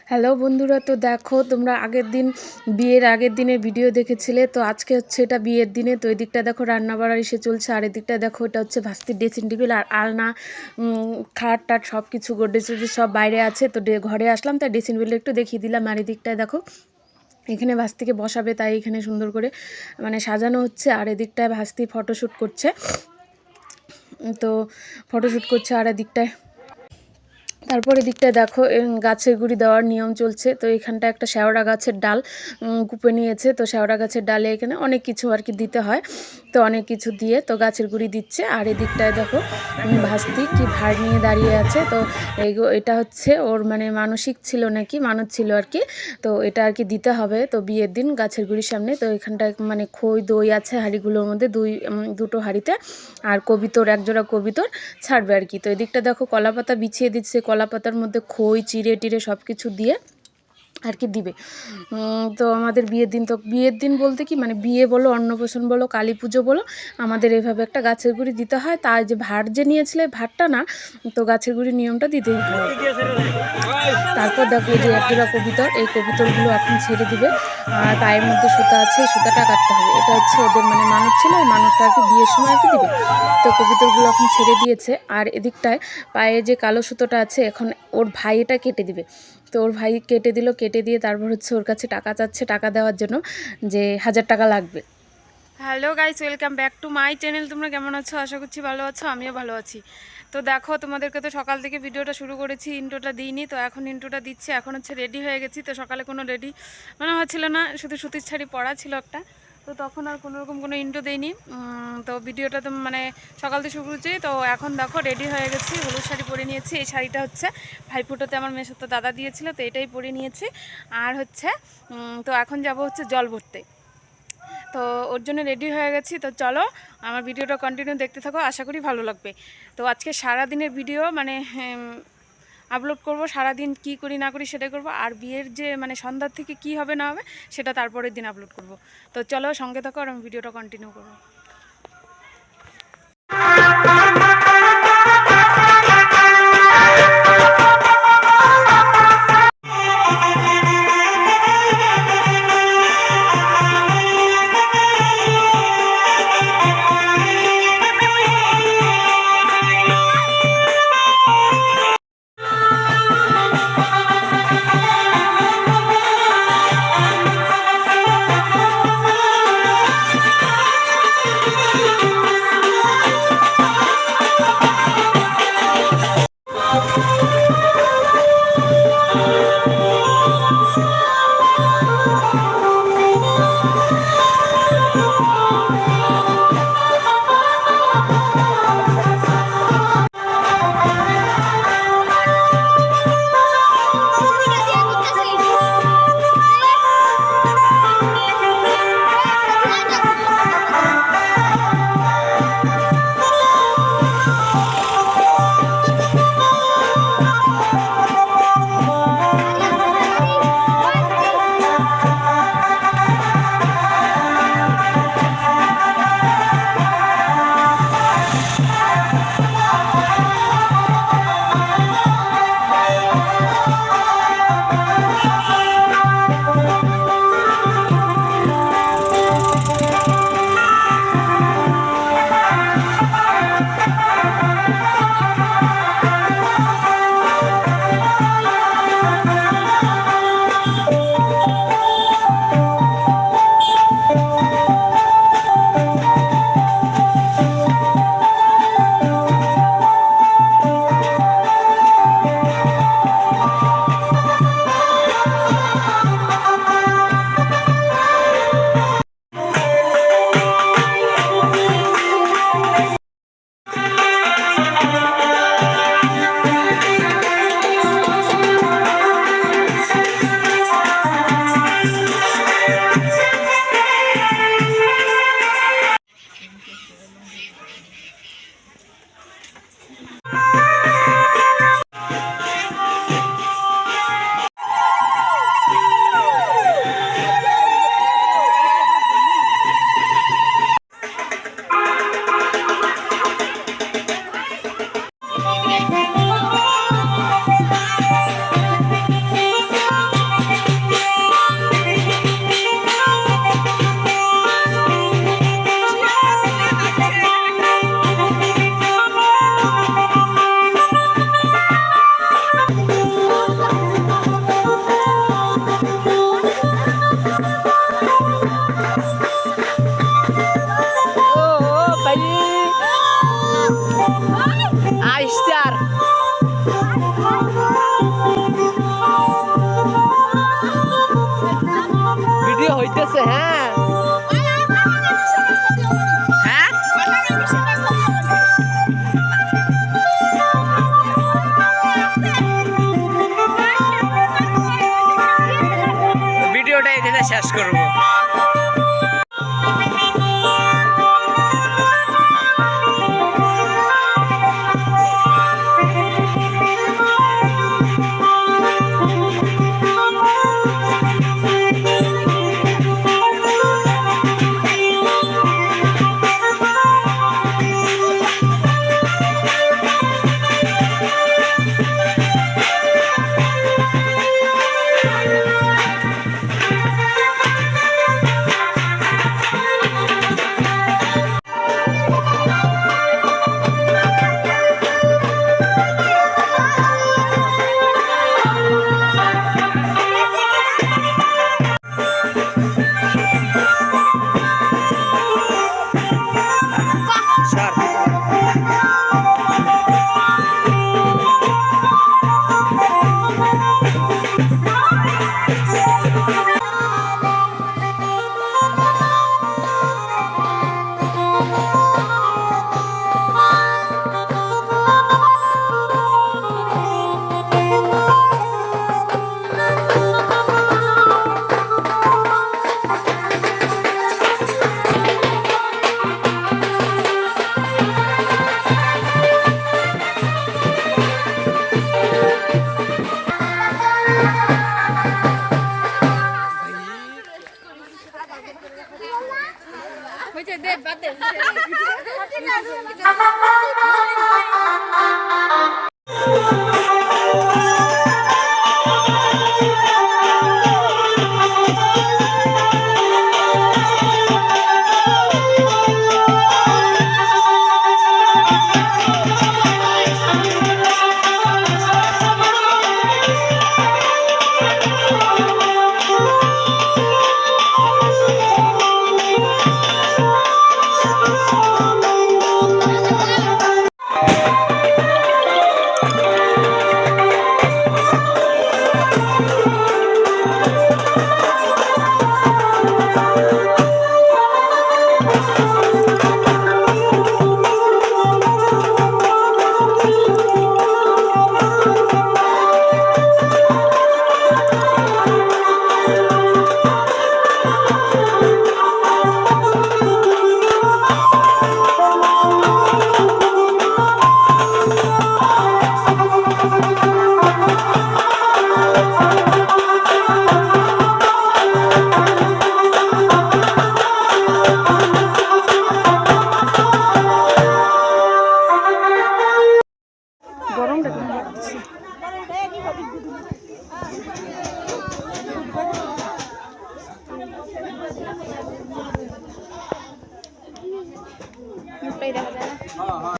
Hello বন্ধুরা, তো দেখো তোমরা বিয়ের আগের দিনের ভিডিও দেখেছিলে। তো আজকে হচ্ছে এটা বিয়ের দিনে। তো এদিকটা দেখো রান্নাবাড়া এসে চলছে, আর এদিকটা দেখো এটা হচ্ছে ভাস্তির ড্রেসিং টেবিল আর আলনা, খাট টাট সব কিছু গোডরেজ সব বাইরে আছে। তো ঘরে আসলাম, তাই ড্রেসিং টেবিলটা একটু দেখিয়ে দিলাম। আর এদিকটায় দেখো এখানে ভাস্তিকে বসাবে, তাই এখানে সুন্দর করে মানে সাজানো হচ্ছে। আর এদিকটায় ভাস্তি ফটোশ্যুট করছে, আর এদিকটায় তারপরে দিকটায় দেখো গাছের গুঁড়ি দেওয়ার নিয়ম চলছে। তো এখানটা একটা শেওড়া গাছের ডাল কুপে নিয়েছে। তো শেওড়া গাছের ডালে এখানে অনেক কিছু আর কি দিতে হয়, তো অনেক কিছু দিয়ে তো গাছের গুঁড়ি দিচ্ছে। আর এদিকটায় দেখো ভাস্তি কি ভার নিয়ে দাঁড়িয়ে আছে। তো এটা হচ্ছে ওর মানে মানসিক ছিল নাকি, মানত ছিল আর কি। তো এটা আর কি দিতে হবে তো বিয়ের দিন গাছের গুঁড়ির সামনে। তো এখানটায় মানে খই দই আছে হাঁড়িগুলোর মধ্যে, দুটো হাঁড়িতে। আর কবিতর একজোড়া কবিতর ছাড়বে আর কি। তো এদিকটা দেখো কলা পাতা বিছিয়ে দিচ্ছে, কলা পাতার মধ্যে খই চিড়ে টিড়ে সব কিছু দিয়ে আর কি দিবে। তো আমাদের বিয়ের দিন বলতে কি মানে বিয়ে বলো, অন্নপ্রাশন বলো, কালী পুজো বলো, আমাদের এভাবে একটা গাছের গুঁড়ি দিতে হয়। তাই যে ভার যে নিয়েছিলে, ভারটা না, তো গাছের গুঁড়ির নিয়মটা দিতে হয়। তারপর দেখো যে একজোড়া কবিতর, এই কবিতরগুলো এখন ছেড়ে দিবে। আর পায়ের মধ্যে সুতা আছে, সুতাটা কাটতে হবে। এটা হচ্ছে ওদের মানে মানত ছিল, ওই মানতটা আর কি বিয়ের সময় আর কি দিবে। তো কবিতরগুলো এখন ছেড়ে দিয়েছে। আর এদিকটায় পায়ে যে কালো সুতোটা আছে, এখন ওর ভাই এটা কেটে দিবে। তো ওর ভাই কেটে দিল, কেটে দিয়ে তারপর হচ্ছে ওর কাছে টাকা চাচ্ছে, টাকা দেওয়ার জন্য যে 1000 টাকা লাগবে। Hello guys, welcome back to my channel. তোমরা কেমন আছো? আশা করছি ভালো আছো, আমিও ভালো আছি। তো দেখো তোমাদেরকে তো সকাল থেকে ভিডিওটা শুরু করেছি, ইন্ট্রোটা দিইনি। তো এখন ইন্ট্রোটা দিচ্ছি। এখন হচ্ছে রেডি হয়ে গেছি। তো সকালে কোনো রেডি মনে হচ্ছিল না, শুধু সুতির শাড়ি পরা ছিল একটা। তো তখন আর কোনোরকম কোনো ইন্ট্রো দেইনি। তো ভিডিওটা তো মানে সকাল থেকে শুরু করছি। তো এখন দেখো রেডি হয়ে গেছি, হলুদ শাড়ি পরে নিয়েছি। এই শাড়িটা হচ্ছে ভাইফোঁটাতে আমার মেসোতো দাদা দিয়েছিল, তো এটাই পরে নিয়েছি। আর হচ্ছে তো এখন যাব হচ্ছে জল ভরতে। তো ওর জন্য রেডি হয়ে গেছি। তো চলো আমার ভিডিওটা কন্টিনিউ দেখতে থাকো, আশা করি ভালো লাগবে। তো আজকে সারা দিনের ভিডিও মানে আপলোড করব, সারাদিন কি করি না করি সেটাই করব। আর বিয়ের যে মানে সন্ধ্যার থেকে কি হবে না হবে সেটা তারপরের দিন আপলোড করব। তো চলো সঙ্গে থাকো, আর আমি ভিডিওটা কন্টিনিউ করবো। খেতে শেষ করবো। গরমটা কেমন লাগতেছে। দেখা যায় না।